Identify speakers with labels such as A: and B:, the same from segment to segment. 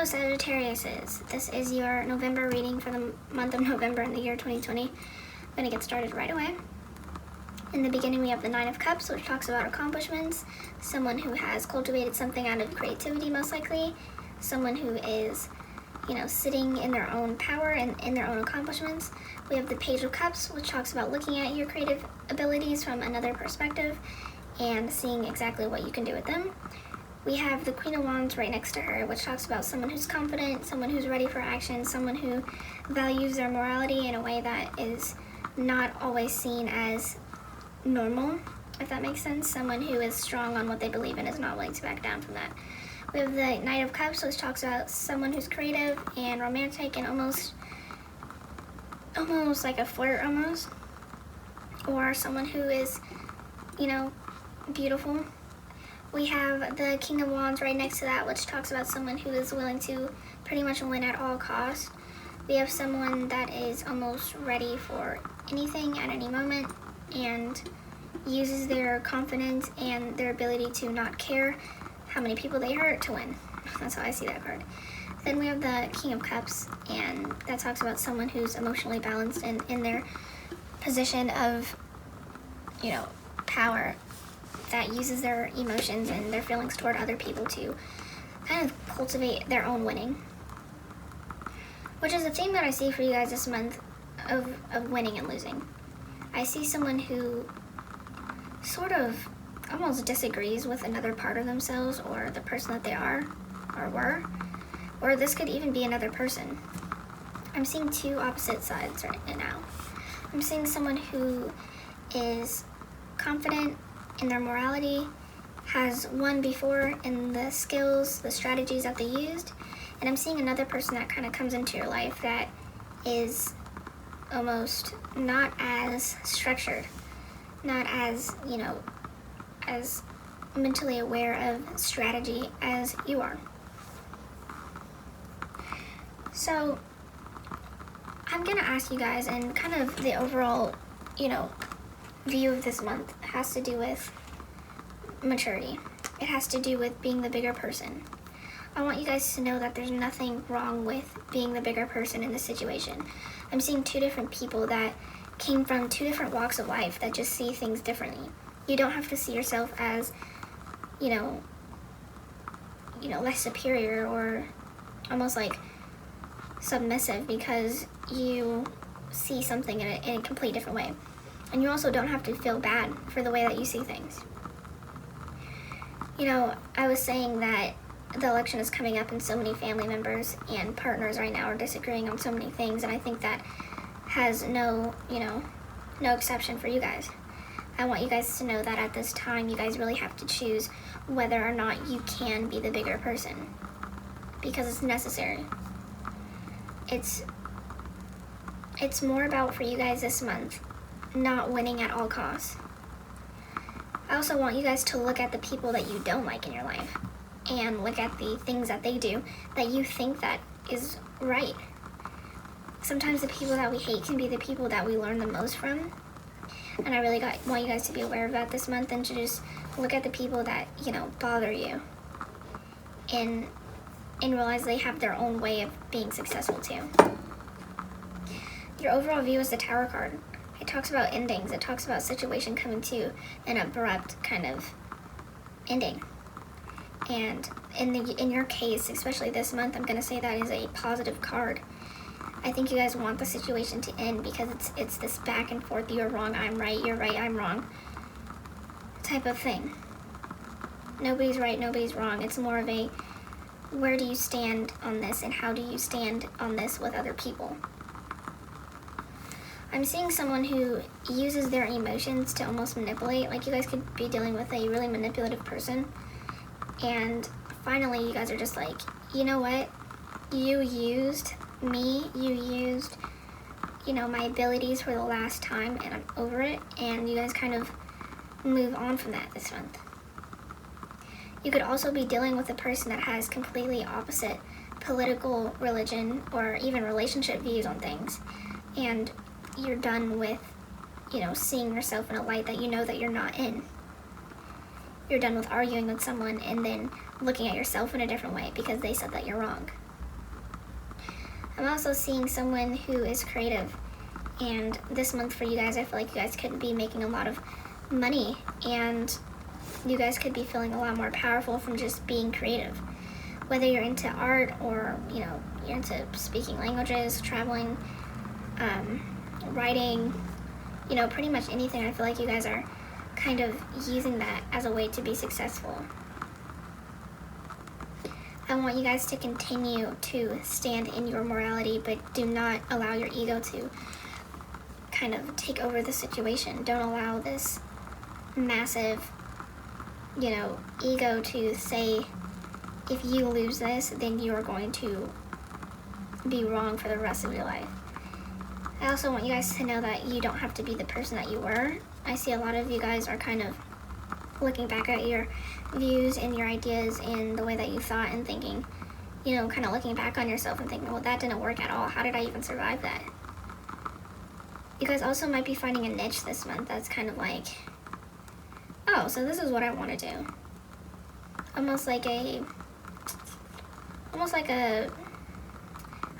A: Hello Sagittariuses, this is your November reading for the month of November in the year 2020. I'm going to get started right away. In the beginning we have the Nine of Cups, which talks about accomplishments, someone who has cultivated something out of creativity most likely, someone who is, sitting in their own power and in their own accomplishments. We have the Page of Cups, which talks about looking at your creative abilities from another perspective and seeing exactly what you can do with them. We have the Queen of Wands right next to her, which talks about someone who's confident, someone who's ready for action, someone who values their morality in a way that is not always seen as normal, if that makes sense. Someone who is strong on what they believe in is not willing to back down from that. We have the Knight of Cups, which talks about someone who's creative and romantic and almost like a flirt almost, or someone who is, beautiful. We have the King of Wands right next to that, which talks about someone who is willing to pretty much win at all costs. We have someone that is almost ready for anything at any moment and uses their confidence and their ability to not care how many people they hurt to win. That's how I see that card. Then we have the King of Cups, and that talks about someone who's emotionally balanced and in their position of, power, that uses their emotions and their feelings toward other people to kind of cultivate their own winning. Which is a theme that I see for you guys this month of winning and losing. I see someone who sort of almost disagrees with another part of themselves or the person that they are or were. Or this could even be another person. I'm seeing two opposite sides right now. I'm seeing someone who is confident in their morality, has won before in the skills, the strategies that they used, and I'm seeing another person that kind of comes into your life that is almost not as structured, not as, as mentally aware of strategy as you are. So I'm gonna ask you guys, and kind of the overall, view of this month has to do with maturity. It has to do with being the bigger person. I want you guys to know that there's nothing wrong with being the bigger person in this situation. I'm seeing two different people that came from two different walks of life that just see things differently. You don't have to see yourself as, less superior or almost like submissive because you see something in a complete different way. And you also don't have to feel bad for the way that you see things. I was saying that the election is coming up and so many family members and partners right now are disagreeing on so many things, and I think that has no exception for you guys. I want you guys to know that at this time you guys really have to choose whether or not you can be the bigger person, because it's necessary. It's more about, for you guys this month, not winning at all costs. I also want you guys to look at the people that you don't like in your life and look at the things that they do that you think that is right. Sometimes the people that we hate can be the people that we learn the most from, and I really want you guys to be aware of that this month and to just look at the people that bother you and realize they have their own way of being successful too. Your overall view is the Tower card. It talks about endings. It talks about situation coming to an abrupt kind of ending. And in your case, especially this month, I'm going to say that is a positive card. I think you guys want the situation to end because it's this back and forth, you're wrong, I'm right, you're right, I'm wrong type of thing. Nobody's right, nobody's wrong. It's more of a, where do you stand on this and how do you stand on this with other people? I'm seeing someone who uses their emotions to almost manipulate. Like, you guys could be dealing with a really manipulative person, and finally you guys are just like, you know what? You used me, you used, my abilities for the last time, and I'm over it, and you guys kind of move on from that this month. You could also be dealing with a person that has completely opposite political, religion, or even relationship views on things, and you're done with, seeing yourself in a light that that you're not in. You're done with arguing with someone and then looking at yourself in a different way because they said that you're wrong. I'm also seeing someone who is creative. And this month for you guys, I feel like you guys could be making a lot of money, and you guys could be feeling a lot more powerful from just being creative. Whether you're into art or, you're into speaking languages, traveling, writing, pretty much anything. I feel like you guys are kind of using that as a way to be successful. I want you guys to continue to stand in your morality, but do not allow your ego to kind of take over the situation. Don't allow this massive, ego to say, if you lose this, then you are going to be wrong for the rest of your life. I also want you guys to know that you don't have to be the person that you were. I see a lot of you guys are kind of looking back at your views and your ideas and the way that you thought and thinking, kind of looking back on yourself and thinking, well, that didn't work at all. How did I even survive that? You guys also might be finding a niche this month that's kind of like, oh, so this is what I want to do. Almost like I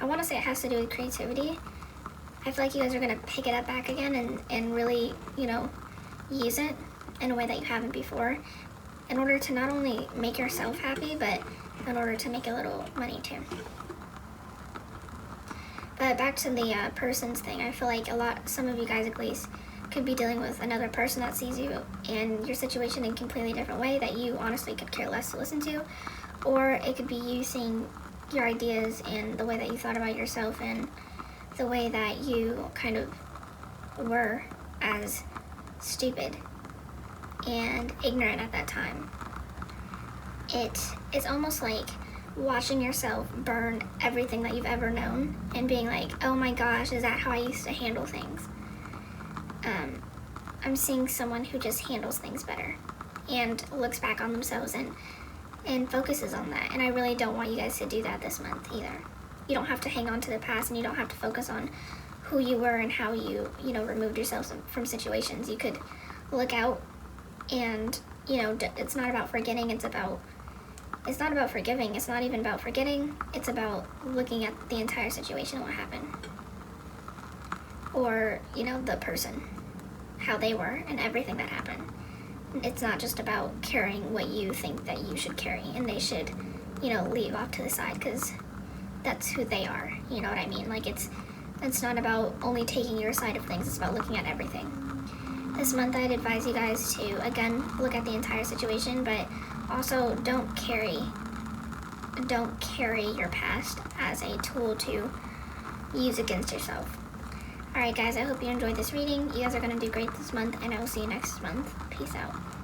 A: want to say it has to do with creativity. I feel like you guys are going to pick it up back again and really, use it in a way that you haven't before, in order to not only make yourself happy, but in order to make a little money too. But back to the persons thing, I feel like some of you guys at least could be dealing with another person that sees you and your situation in a completely different way that you honestly could care less to listen to, or it could be you seeing your ideas and the way that you thought about yourself and the way that you kind of were as stupid and ignorant at that time. It's almost like watching yourself burn everything that you've ever known and being like, oh my gosh, is that how I used to handle things? I'm seeing someone who just handles things better and looks back on themselves and focuses on that. And I really don't want you guys to do that this month either. You don't have to hang on to the past, and you don't have to focus on who you were and how you, removed yourself from situations. You could look out and, it's not about forgetting, it's not about forgiving, it's not even about forgetting, it's about looking at the entire situation and what happened. Or, the person, how they were and everything that happened. It's not just about carrying what you think that you should carry and they should, leave off to the side because that's who they are. You know what I mean? Like it's not about only taking your side of things, it's about looking at everything. This month I'd advise you guys to, again, look at the entire situation, but also don't carry your past as a tool to use against yourself. Alright guys, I hope you enjoyed this reading. You guys are going to do great this month, and I will see you next month. Peace out.